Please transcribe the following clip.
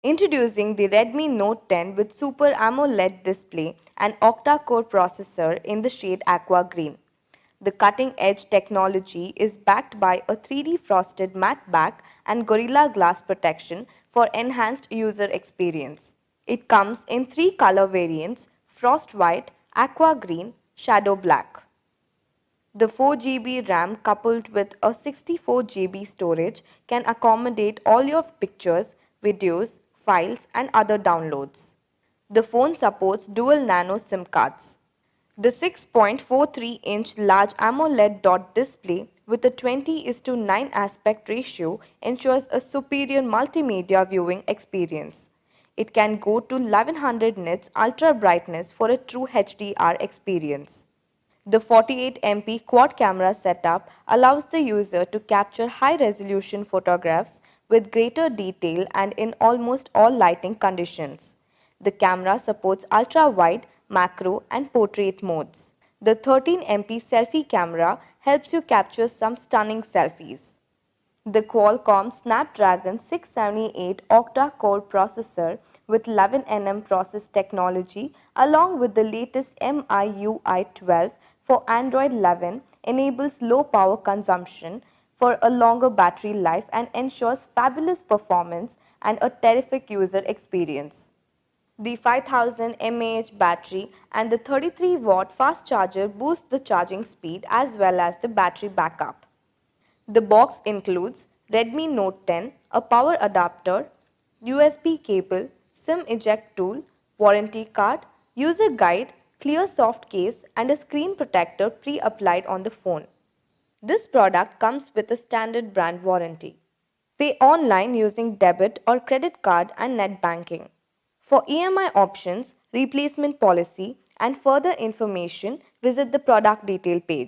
Introducing the Redmi Note 10 with Super AMOLED display and octa-core processor in the shade Aqua Green. The cutting-edge technology is backed by a 3D frosted matte back and Gorilla Glass protection for enhanced user experience. It comes in three color variants: Frost White, Aqua Green, Shadow Black. The 4 GB RAM coupled with a 64 GB storage can accommodate all your pictures, videos, files and other downloads. The phone supports dual nano SIM cards. The 6.43-inch large AMOLED dot display with a 20:9 aspect ratio ensures a superior multimedia viewing experience. It can go to 1100 nits ultra brightness for a true HDR experience. The 48MP quad camera setup allows the user to capture high-resolution photographs with greater detail and in almost all lighting conditions. The camera supports ultra-wide, macro and portrait modes. The 13MP selfie camera helps you capture some stunning selfies. The Qualcomm Snapdragon 678 octa-core processor with 11nm process technology along with the latest MIUI 12 for Android 11 enables low power consumption for a longer battery life and ensures fabulous performance and a terrific user experience. The 5000 mAh battery and the 33-watt fast charger boost the charging speed as well as the battery backup. The box includes Redmi Note 10, a power adapter, USB cable, SIM eject tool, warranty card, user guide, clear soft case and a screen protector pre-applied on the phone. This product comes with a standard brand warranty. Pay online using debit or credit card and net banking. For EMI options, replacement policy and further information, visit the product detail page.